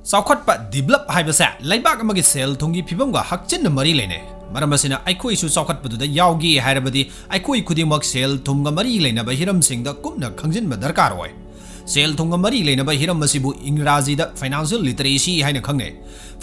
Saukhatpa develop haibasa laibak amagi sel thungi phibamga hakchin mari lene maramasina aikoi su saukhatpaduda yaugi hairabadi aikoi khudimak sel thumga mari leinaba hiram singda kumna khangjinba darkar oi sel thunga mari leinaba hiram masibu ingraji da financial literacy haina khangne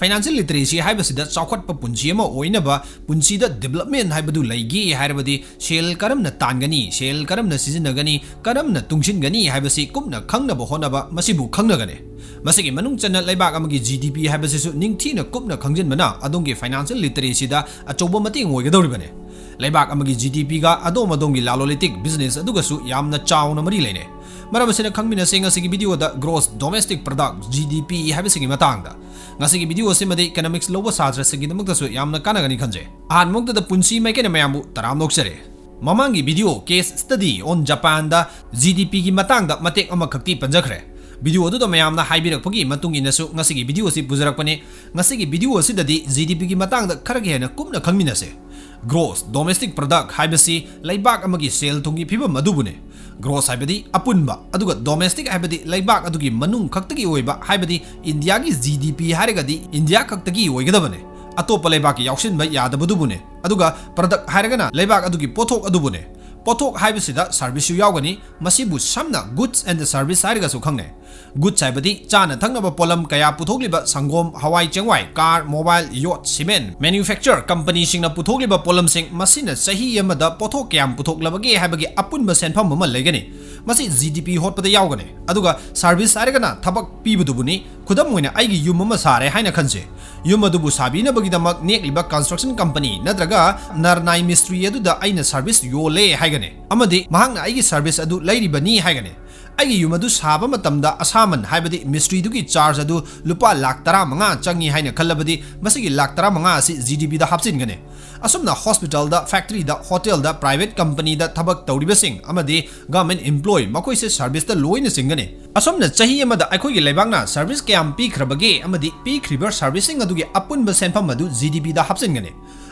financial literacy haibasida saukhatpa punchi ama oinaba punchi da development haibadu laigi hairabadi sel karamna tangani sel karamna sizinagani karamna tungshingani haibasi kumna khangnaba honaba masibu khangnagane Masigi manung chana laibak amagi GDP haibasisu ningthina kupna khangjinbana Adomgi financial literacy da achoba mating oigadoribane laibak amagi GDP ga adongi lalolitik business adugasu yamna chawna mari lene maramasina khangminnasi ngasigi video da gross domestic product GDP haibasigi matangda ngasigi video simadi economics lowa sajra sigi damaktasu yamna kanagani khanje anmukta da punsi maikene mayambu taram noksare mamangi video case study on Japan da GDP gi matangda matek ama khakti panjakhre video adu mayamna haibirakpagi matung inasu ngasigi video si pujarakpani ngasigi video asidadi GDP gi matangda kharage hena kupna khangminase gross domestic product haibasi laibak amagi sel thungi phibam adubune gross haibadi apunba aduga domestic haibadi laibak adugi manung khaktagi oiba haibadi India gi GDP harigadi India khaktagi oigadabane atopa laibak ki yauksinba yadabadubune aduga product harigana laibak adugi pothok adubune pothok haibasida service yu yaugani masibu samna goods and the service harigasu khangne goods haibadi chana thangnaba polam kaya puthokliba sangom hawai chengwai car mobile yacht cement manufacture company singna puthokliba polam sing masina sahi yamada pothok kyam puthoklabage haibagi apunba senpham ama legani masi GDP hotpada yaugani aduga service harigana thabak pibudubuni khudam moina aigi yum ama sare haina khanse yum adubu sabina bagidamak nekliba construction company nadraga narnai mystery aduda aina service yole haigane amadi mahangna aigi service adu lairibani haigane aigi yum adu saba matamda asaman haibadi mystery dugi charge adu lupa lakh 15 changi haina khallabadi masigi lakh 15 asi GDP da hapchingane asumna hospital da factory da hotel da private company da thabak tawribasing amadi government employee makoi se service da loina singane asumna chahi amada aikoi gi leibangna service kyam pi khrabage amadi pi khriber servicing adugi apunba senpham adu GDP da hapchingane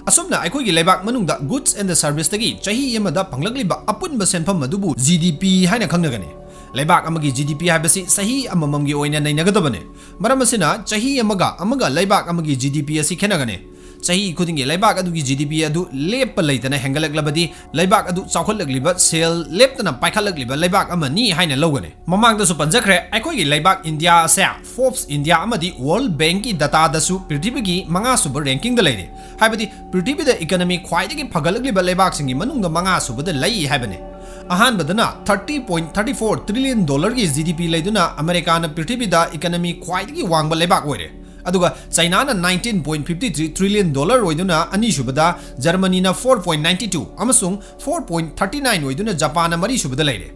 asumna aikoi gi leibak manungda goods and the service tagi chahi amada panglagliba apunba senpham adubu GDP haina khangnagane laibak amagi GDP haibasi sahi amamamgi oina nainagadabane maramasina chahi amaga laibak amagi GDP asi khenagane chahi khudingi laibak adugi GDP adu lepa leitana hengalaklabadi laibak adu chawkhallagliba sel leptana paikhallagliba laibak amani haina logane mamangda su panjakhre aikoi gi laibak India ase Forbes India amadi World Bank ki data dasu prithibigi manga super ranking da leire haibadi prithibida economy khwaidagi phagalagliba laibak singi manungda manga subada lai haibane ahanbadana $30.34 trillion ki GDP leiduna America na prithibida economy khwaidagi wangba laibak oire aduga China na $19.53 trillion oiduna ani subada Germany na 4.92 amasung 4.39 oiduna Japan na mari subada leire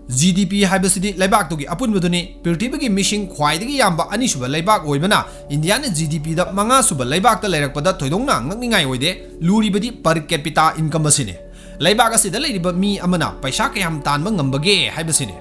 GDP haibasidi laibak tugi apunbaduni prithibigi mishing khwaidagi yamba ani suba laibak oibana India na GDP da manga suba laibak ta lairakpada thoidongna ngakningai oide luribadi per capita income asine laibak asida leiriba mi amana paisa kayam tanba ngambage haibasine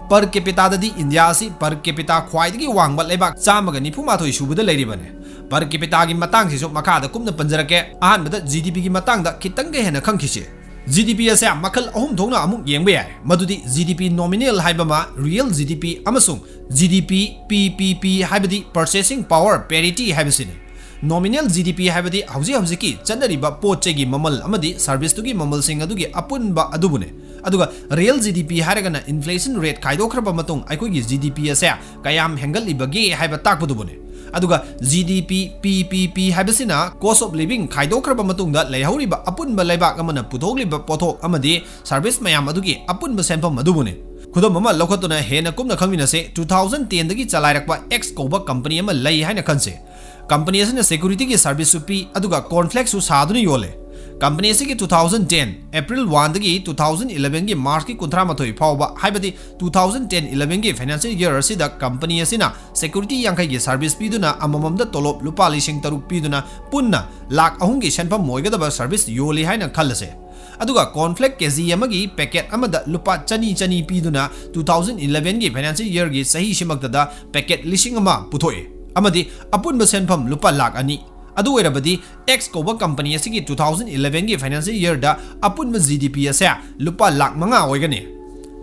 per capita dadi India asi per capita khwaidagi wangba laibak chamaga 98 subada leiribane per capita gi matang sisu makada kumna panjarake ahanbada GDP gi matangda khitanga hena khangkhise GDP ase makal ahum thongna amuk yengba yai madudi GDP nominal haibama real GDP amasung GDP PPP haibadi purchasing power parity haibasine nominal GDP haibadi hauji chanariba pochegi mamal amadi service tugi mamal sing adugi apunba adubune aduga real GDP haragana inflation rate khaidokhraba matung aikogi GDP ase kayam hengalibagi haiba takpudubune aduga GDP PPP haibasina cost of living khaidokhraba matungda leihoriba apunba laibak amana puthogliba pothok amadi service mayam adugi apunba senpham adubune khudam ama lokhatuna hena kumna khangminase 2010 dagi chalairakpa X koba company ama lei haina khanse company asina security ki service supi aduga cornflakes su saduni yole company asigi 2010 April 1 dagi 2011 gi March ki 13 phawba haibadi 2010-11 gi financial year asida company asina security yankai gi service piduna amamamda tolop lupa lising taruk piduna punna lakh ahung gi senpham moigadaba service yoli haina khallase aduga cornflake kg amagi packet amada lupa chani piduna 2011 gi financial year gi sahi simaktada packet lising ama puthoi amadi apunba senpham lupa lakh ani adu oirabadi X koba company asigi 2011 gi financial year da apunba GDP ase lupa lakh 5 oigani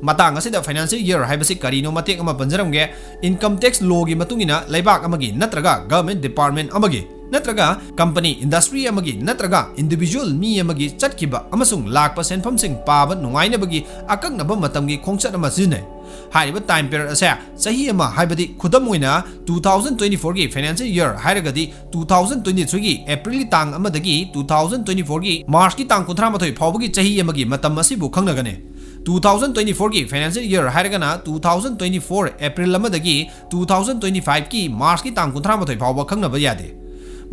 matang asida financial year haibasi karino matek ama panjaramge income tax law gi matungina laibak amagi natraga government department amagi natraga company industry amagi natraga individual mi amagi chatkiba amasung lakpa senfamsing paba nungainabagi akaknaba matamgi khongchat ama sijinai hairiba time period asa sahi ama haibadi khudam oina 2024 gi financial year hairagadi 2023 gi april tang amadagi 2024 gi march gi tang 38 phawbagi chahi amagi matam asibu khangnagane 2024 की financial year हायरगना 2024 अप्रैल अमदगी 2025 की मार्च की तांग 38 फावबा खंगनबा यादे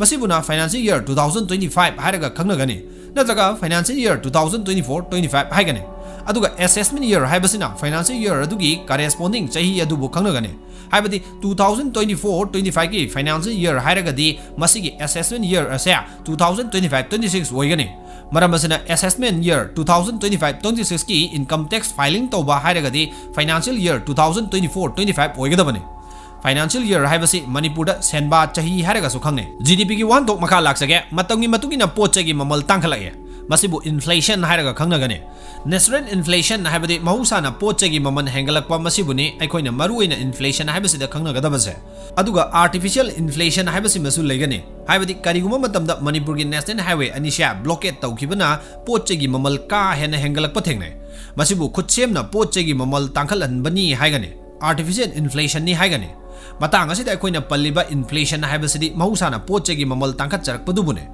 मसिबुना financial year 2025 हायरगा खंगनगने नत्रगा फाइनेंशियल ईयर 2024-25 हायगने अदुगा असेसमेंट ईयर हायबसिना फाइनेंशियल ईयर अदुगी करेस्पोंडिंग चाही अदुबु खंगनगने हायबदी 2024-25 की फाइनेंशियल ईयर हायरगदी मसिगी असेसमेंट ईयर असे 2025-26 ओइगने मरम असना असेसमेंट ईयर 2025-26 की इनकम टैक्स फाइलिंग तौबा हायरगदी फाइनेंशियल ईयर 2024-25 ओइगदबने फाइनेंशियल ईयर हायबसी मणिपुर सेनबा चाही हायरगसु खंगने जीडीपी की वन तोक मखा लाक्सगे मतंगी मतुगिना पोचगी ममल तांखलाए मसिबु इन्फ्लेशन हायरगा खंगनगने नेचुरल इन्फ्लेशन हायबदी महौसाना पोचगी ममन हेंगलकपा मसिबुनी अखोइना मरुइना इन्फ्लेशन हायबसिदा खंगनगदबसे अदुगा आर्टिफिशियल इन्फ्लेशन हायबसि मसु लेगने हायबदी करिगुमा मतमदा मणिपुर की नेशनल हाईवे अनिशा ब्लॉकेट तौखिबना पोचगी ममल का हेन हेंगलकपा थेंगने मसिबु खुदसेमना पोचगी ममल तांखलहनबनी हायगने आर्टिफिशियल इन्फ्लेशन नि हायगने मतंग असिदा अखोइना पल्लिबा इन्फ्लेशन हायबसिदी महौसाना पोचगी ममल तांखचरकपदुबुने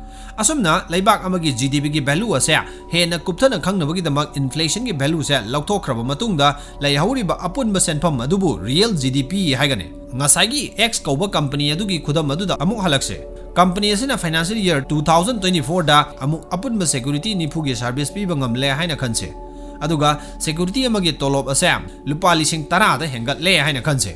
असुमना लैबाक अमगी जीडीपी की वैल्यू असे हेन कुप्थना खंगनबगिदमक इन्फ्लेशन की वैल्यू से लौथोखरब मतुंगदा लैहौरिबा अपुनबा सेनफम अदुबु रियल जीडीपी हायगने ngasagi X कौबा कंपनी अदुगी खुदम अदुदा अमुक हलकसे कंपनी असिना फाइनेंशियल ईयर 2024 दा अमुक अपुनबा सिक्योरिटी निफुगी सर्विस पीबा ngamle हायना खनसे अदुगा सिक्योरिटी अमगी तोलोब असे लुपा लिसिंग 10 दा हेंगतले हायना खनसे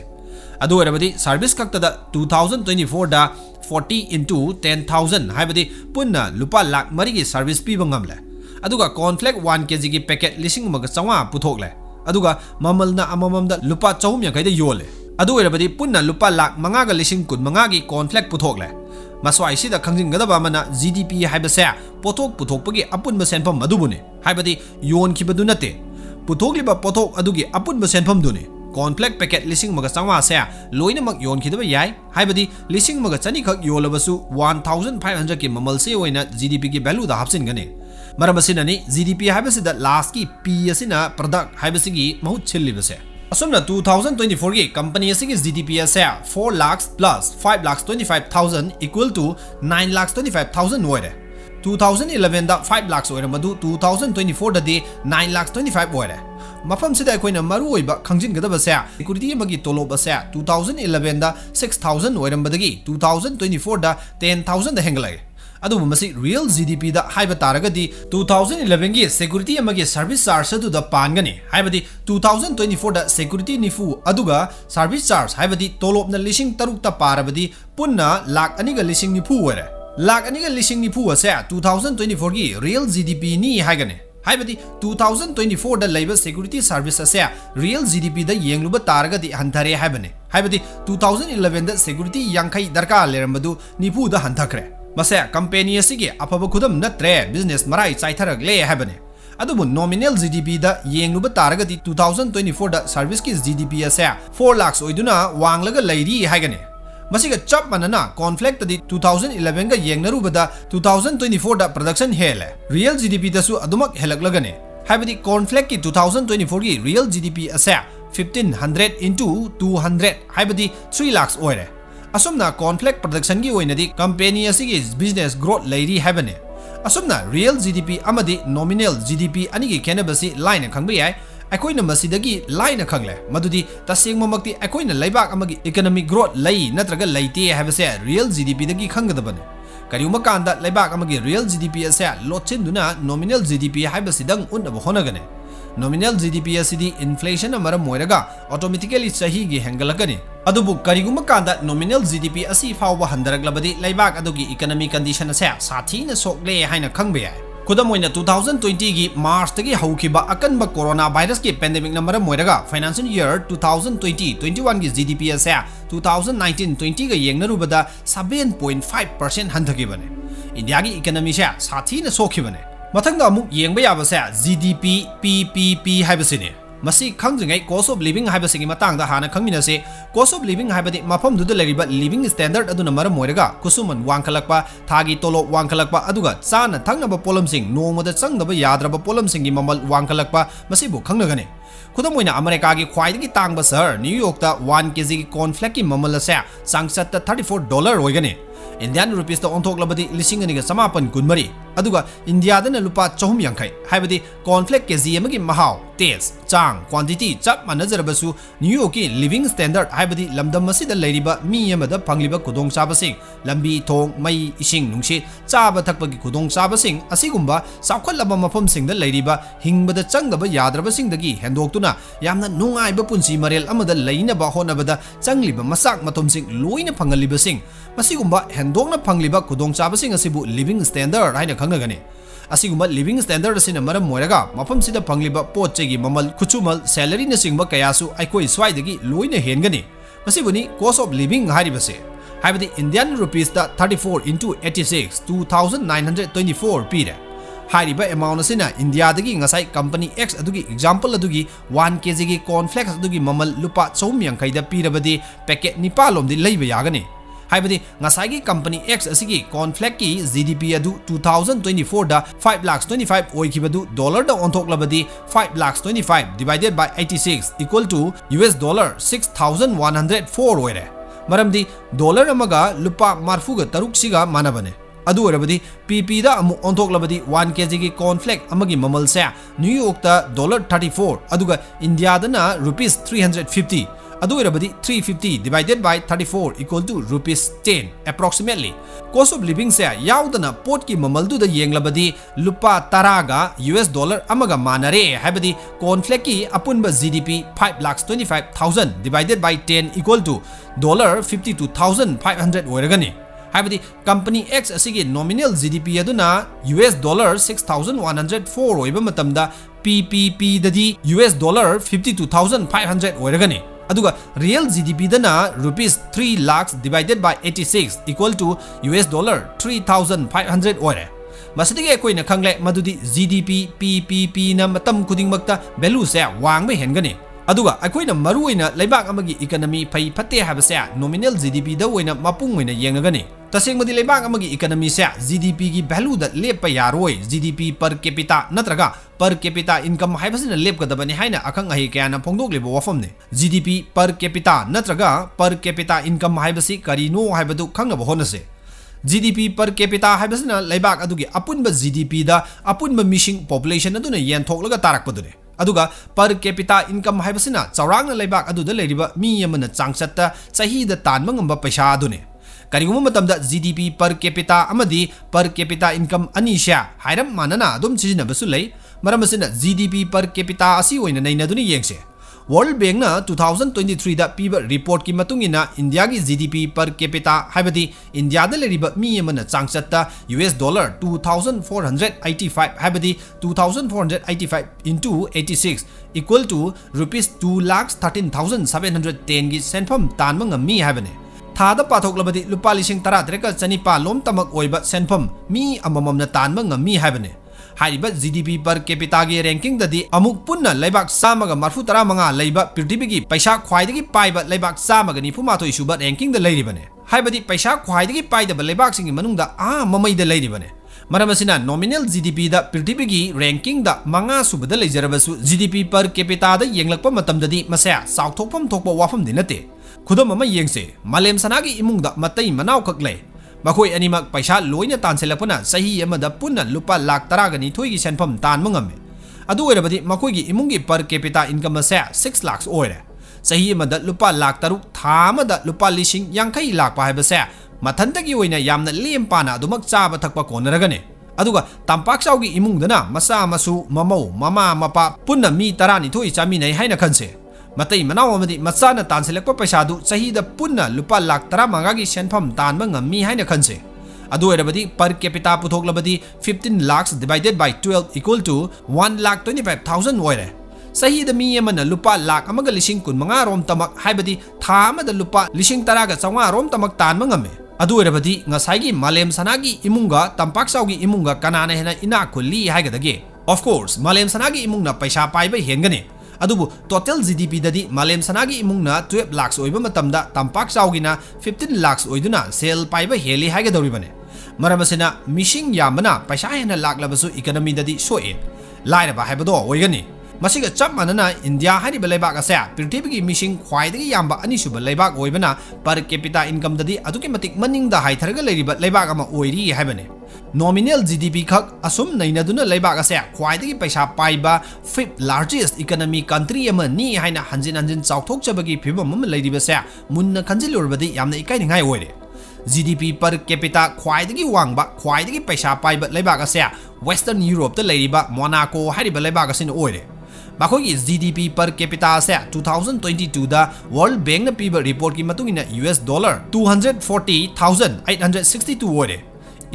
अदु अरबदी सर्विस खक्तदा 2024 दा 40 into 10,000 हायबदी पुन्ना लुपा लाख मरी की सर्विस पीबा ngamle अदुगा कॉर्नफ्लेक 1 kg की पैकेट लिसिंग मग चंगा पुथोकले अदुगा ममलना अमममदा लुपा 400 दा योले अदु अरबदी पुन्ना लुपा लाख 5 गा लिसिंग 15 की कॉर्नफ्लेक पुथोकले मस्वाइसिदा खंजिंगदबा मना जीडीपी हायबसे पोथोक पुथोकपगी अपुनबा सेनफम अदुबुने हायबदी योनखिबदु नते पुथोकलिबा पोथोक अदुगी अपुनबा सेनफम दुने कॉर्नफ्लेक पैकेट लिसिंग मग चंगा से लोइनमक योनखिदबा याय हायबदी लिसिंग मग चनी खक योलबसु 1500 की ममल से ओइना जीडीपी की वैल्यू दा हापसिनगने मरमसिननी जीडीपी हायबसिदा लास्ट की पी असिना प्रोडक्ट हायबसिगी महुत छिल्लिबसे असुमना 2024 की कंपनी असिगी जीडीपी असे 4 लाख प्लस 5,25,000 इक्वल टू 9,25,000 ओइरे 2011 दा 5 लाख ओइरे मदु 2024 दा 9,25,000 ओइरे मफम सिदा अखोइना मरुओइबा खंजिनगदबसे सिक्योरिटी अमगी तोलोब असे 2011 दा 6,000 ओइरमबदगी 2024 दा 10,000 दा हेंगलाय अदुबु मसी रियल जीडीपी दा हाइबा तारगदी 2011 की सिक्योरिटी अमगी सर्विस चार्ज अदुदा पानगनी हाइबदी 2024 दा सिक्योरिटी निफु अदुगा सर्विस चार्ज हाइबदी तोलोबना लिसिंग तरुक ता पारबदी पुन्ना लाख अनिगा लिसिंग निफु ओइरे लाख अनिगा लिसिंग निफु असे 2024 की रियल जीडीपी नि हाइगने हाइबदी 2024 दा लेबर सिक्योरिटी सर्विस असे रियल जीडीपी दा येंगलुबा तारगदी हंथरे हाइबने हाइबदी 2011 दा सिक्योरिटी यांखै दरकार लेरमदु निफु दा हंथखरे मसे कंपनी असिगी अफब खुदम नत्रे बिजनेस मराई चाइथरगले हाइबने अदुबु नॉमिनल जीडीपी दा येंगलुबा तारगदी 2024 दा सर्विस की जीडीपी असे 4 लाख ओइदुना वांगलगा लैरी हाइगने मसिगा चप मनना कॉन्फ्लिक्ट तदी 2011 गा येंगनरुबदा 2024 दा प्रोडक्शन हेले रियल जीडीपी दसु अदुमक हेलकलगने हाइबदी कॉन्फ्लिक्ट की 2024 की रियल जीडीपी असे 1500 into 200 हाइबदी 3 लाख ओइरे असुमना कॉन्फ्लिक्ट प्रोडक्शन की ओइनदी कंपनी असिगी बिजनेस ग्रोथ लैरी हाइबने असुमना रियल जीडीपी अमदी नॉमिनल जीडीपी अनिगी केनबसी लाइन खंगबे याय अखोइना मसिदगी लाइन खंगले मदुदी तसेंगममक्ति अखोइना लैबाक अमगी इकोनॉमिक ग्रोथ लई नत्रगा लैते हाइबसे रियल जीडीपी दगी खंगदबने करिउमा कांदा लैबाक अमगी रियल जीडीपी असे लोचिनदुना नॉमिनल जीडीपी हाइबसिदंग उन्नब होनगने नॉमिनल जीडीपी असिदी इन्फ्लेशन मरम मोइरगा ऑटोमेटिकली सही गी हेंगलकने अदुबु करिगुमा कांदा नॉमिनल जीडीपी असि फावबा हंदरगलबदी लैबाक अदुगी इकोनॉमिक कंडीशन असे साथीना सोकले हाइना खंगबे याय खुदम 2020 की मार्च तगी हौखिबा अकनबा कोरोना वायरस की पेंडेमिक नंबर मोइरगा फाइनेंशियल ईयर 2020-21 की जीडीपी असे 2019-20 का येंगनरुबदा 7.5% हंथखिबने इंडिया की इकोनॉमी से साथीना सोखिबने मथंगदा अमुक येंगबा याबसे जीडीपी पीपीपी हाइबसिने मसी खंगद्रिङै कोस्ट ऑफ लिविंग हाइबसिंगी मतंगदा हाना खंगमिnnasi कोस्ट ऑफ लिविंग हाइबदि मफमदुदा लेरिबा लिविंग स्टैंडर्ड अदुना मरम मोइरगा कुसुमन वांखलकपा थागी तोलो वांखलकपा अदुगा चाना थंगनबा पोलमसिंग नोंगमदा चंगदबा याद्रबा पोलमसिंगी ममल वांखलकपा मसिबु खंगनगने खुदम ओइना अमेरिका की ख्वाइदगी तांगबा शहर न्यूयॉर्क ता 1 kg की कॉर्नफ्लेक की ममल असे सांगसत $34 ओइगने इंडियन रुपीस ता ओंथोक्लबदि 19,940 अदुगा इंडियादना लुपा 450 हाइबदि कॉर्नफ्लेक केजी अमगी महाव टेस्ट चांग क्वांटिटी चप मानजरबसु न्यूयॉर्क की लिविंग स्टैंडर्ड हाइबदि लमदम मसिदा लेरिबा मी अमदा फंगलिबा खुदोंचाबसिंग लंबी थोंग मई इसिंग नुंगसी चाबा थकपगी खुदोंचाबसिंग असिगुंबा सावखलबा मफमसिंगदा लेरिबा हिंगबदा चंगदबा याद्रबसिंगदगी हेंदोक्तुना यामना नुंगाइबा पुंसी मरेल अमदा लैनबा होनबदा चंगलिबा मसाक मतोमसिंग लोइना फंगलिबसिंग मसिगुंबा हेंदोक्ना फंगलिबा खुदोंचाबसिंग असिबु लिविंग स्टैंडर्ड हाइना खंगनगने असिगुंबा लिविंग स्टैंडर्ड असिना मरम मोइरगा मफमसिदा फंगलिबा पोटचेगी ममल खुचुमल सैलरी न सिंगबा कयासु आइकोइ स्वाइदगी लोइना हेनगनी मसिबुनी कॉस्ट ऑफ लिविंग हारिबसे हाइबदि इंडियन रुपीस दा 34 into 86 $2,924 पीरे हारिबा अमाउंट असिना इंडिया दगी ngasai कंपनी X अदुगी एग्जांपल अदुगी 1 kg की कॉर्नफ्लेक्स अदुगी ममल लुपा 450 दा पीरबदि पैकेट निपालोमदि लैबा यागनी हाइबदि ngasai कंपनी X असिगी कॉर्नफ्लेक की GDP अदु 2024 दा 5,25,000 ओइखिबदु डॉलर दा ओंथोक्लबदि 5,25,000 divided by 86 equal to $6,104 ओइरे मरमदि dollar अमगा लुपा मार्फुगा तरुक सिगा मानबने अदु ओरबदि PP दा अमु ओंथोक्लबदि 1 kg की कॉर्नफ्लेक अमगी ममल से न्यूयॉर्क दा $34 अदुगा इंडिया दना रुपीस 350 अदु ओरबदि 350 divided by 34 equal to rupees 10 approximately cost of living से याउदना पोट की ममल दुदा येंगलबदि लुपा 10 गा $, अमगा मानरे हाइबदि कॉर्नफ्लेक की अपुनबा GDP 5,25,000 divided by 10 equal to $52,500 ओइरगनी हाइबदि कंपनी X असिगी नॉमिनल GDP अदुना $6,104 ओइबा मतमदा PPP ददी $52,500 ओइरगनी अदुगा रियल GDP दना rupees 3 lakh divided by 86 equal to $3,500 ओइरे मसदिगे कोइना खंगले मदुदी GDP PPP ना मतम खुदिंगमक्ता वैल्यू से वांगबे हेनगनी अदुगा अखोइना मरुओइना लेबाक अमगी इकोनॉमी फै फते हाबसे नॉमिनल GDP दा ओइना मपुंग ओइना येंगगनी तसेंगमदि लेबाक अमगी इकोनॉमी से GDP की वैल्यू दा लेप यारोय GDP पर कैपिटा नत्रगा पर कैपिटा इनकम हाइबसिना लेपगदबनी हाइना अखंग अहि कयाना फोंदोकलेबो वफमने GDP पर कैपिटा नत्रगा पर कैपिटा इनकम हाइबसि करिनो हाइबदु खंगबो होनसे GDP पर कैपिटा हाइबसिना लेबाक अदुगी अपुनबा GDP दा अपुनबा मिसिंग पॉपुलेशन अदुना येनथोकलगा तारकपदुने अदुगा पर कैपिटा इनकम हाइबसिना चौरांगना लेबाक अदुदा लेरिबा मी यमना चांगचत्ता चहीदा तानबा ngamba पैसा अदुने करिगुम मतमदा GDP पर कैपिटा अमदी पर कैपिटा इनकम अनिशा हाइरम मानना अदुम सिजिनबसु लै मरमसिना GDP पर कैपिटा असि ओइना नैनादुनि येंगसे वर्ल्ड बैंक ना 2023 दा पीबा रिपोर्ट की मतुंगिना इंडिया की GDP पर कैपिटा हाइबदी इंडिया दा लेरिबा मी Yamuna चांगचत्ता $2,485 हाइबदी 2,485 into 86 equal to rupees 2,13,710 की सेनफम तानबा ngami हाइबने थादा पाथोक्लबदि लुपा लिसिंग 13,900 लोम तमक ओइबा सेनफम मी अमममना तानबा ngami हाइबने हाइरिबा GDP पर कैपिटा की रैंकिंग ददी अमुक पुन्ना लेबाक सामगा मरफु 15 लेबा पृथ्वीगी पैसा ख्वाइदगी पाइबा लेबाक सामगा 94 सुबा रैंकिंग द लेरिबने हाइबदी पैसा ख्वाइदगी पाइदबा लेबाक सिंगी मनुंगदा ममैदा लेरिबने मरमसिना नॉमिनल GDP दा पृथ्वीगी रैंकिंग दा 5 सुबदा लेजरबसु GDP पर कैपिटा दा येंगलकपा मतमददी मसे साउथोकफम थोकपा वाफम दिनते खुदम अमा येंगसे मालेम सनागी इमुंगदा मतै मनाव ककले मखोई अनिमक पैसा लोइना तानसेलपना सही अमदा पुन्ना लुपा लाख 10 की सेनफम तानबा ngame अदु ओइरबदि मखोईगी इमुंगी पर कैपिटा इनकम से 6 लाख ओइरे सही अमदा लुपा लाख 3 था अमदा लुपा लिसिंग 50 लाख पाइबसे मथंतगी ओइना यामना लेम पाना अदुमक चाबा थकपा कोनरगने अदुगा तांपाकसाउगी इमुंगदना मसा मसु ममौ ममा मपा पुन्ना मी 12 चामिनै हाइना खनसे मतै मनाव अमदी मचाना तानसेलकपा पैसादु चहीदा पुन्ना लुपा लाख 15 की सेनफम तानबा ngami हाइना खनसे अदु ओइरबदि पर कैपिटा पुथोक्लबदि 15 lakh divided by 12 equal to 1,25,000 ओइरे चहीदा मी यमना लुपा लाख अमगा लिसिंग 15 रोम तमक हाइबदि था अमदा लुपा लिसिंग 10 गा 900 रोम तमक तानबा ngame अदु ओइरबदि ngasai gi malem sanagi imunga tampaksaugi imunga kanana hena ina khulli haigadaगे ऑफ कोर्स मालेम सनागी इमुंगना पैसा पाइबा हेनगने अदुबु टोटल GDP ददी मालेम सनागी इमुंगना 12 लाख ओइबा मतमदा तंपाक चाउगिना 15 लाख ओइदुना सेल पाइबा हेली हाइगदौरिबने मरम असिना मिसिंग यामना पैसा हेना लाक्लबसु इकोनॉमी ददी सोए लाइरबा हाइबदो ओइगनी मसिगा चप मानना इंडिया हाइरिबा लेबाक असे पृथ्वीगी मिसिंग ख्वाइदगी याम्बा अनिसुबा लेबाक ओइबना पर कैपिटा इनकम ददी अदुके मतिक मनिंगदा हाइथरगा लेरिबा लेबाक अमा ओइरी हाइबने नॉमिनल GDP खक असुम नैनदुना लेबाक असे ख्वाइदगी पैसा पाइबा 5th लार्जेस्ट इकोनॉमी कंट्री अमा नि हाइना हंजिन हंजिन चाउथोकचबगी फिबम अमा लेरिबसे मुन्ना खंजिलुरबदी यामना इकाइनिंगाय ओइरे GDP per capita ख्वाइदगी वांगबा ख्वाइदगी पैसा पाइबा लेबाक असे वेस्टर्न यूरोप ता लेरिबा मोनाको हाइरिबा लेबाक असिन ओइरे बाखोगी GDP per capita से 2022 दा वर्ल्ड बैंक न पीबा रिपोर्ट की मतुंगिना $240,862 ओइरे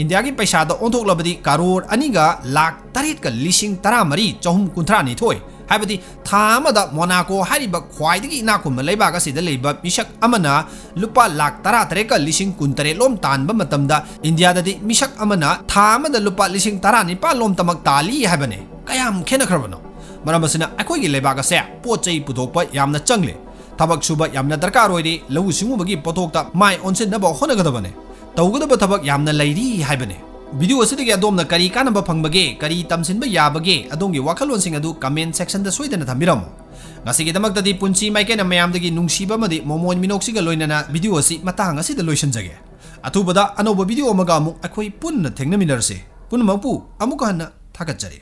इंडिया की पैसा दा ओंथोकलबदी करोड़ अनिगा लाख 8 का लिसिंग 13 चहुम कुंथ्रा निथोय हाइबदी थामदा मोनाको हारिबा ख्वाइदगी इनाकुम लेबाक असिदा लेबा मिशक अमना लुपा लाख 13 का लिसिंग 19 लोम तानबा मतमदा इंडिया ददी मिशक अमना थामदा लुपा लिसिंग 19 लोम तमक ताली हाइबने कयाम खेनखरबनो मरम असिना अखोइगी लेबाक असे पोचै पुथोकपा यामना चंगले थबक सुबा यामना दरकार ओइरी लौ सिंगुबगी पोथोकता माय ओनसिनबा होनगदबने तौगदब थबक यामना लैरी हाइबने वीडियो असिदगी अदोमना करी कानबा फंगबगे करी तमसिनबा याबगे अदोंगी वाखलोनसिंग अदु कमेंट सेक्शन दा सोइदना थमिरमो ngasigidamaktadi punsi maikena mayamdagi nungsiba madi momon minoksiga loinana video asi matang asida loisanjage athubada anoba video amaga amu akhoi punna thengnaminarse punmapu amuka hanna thakatjari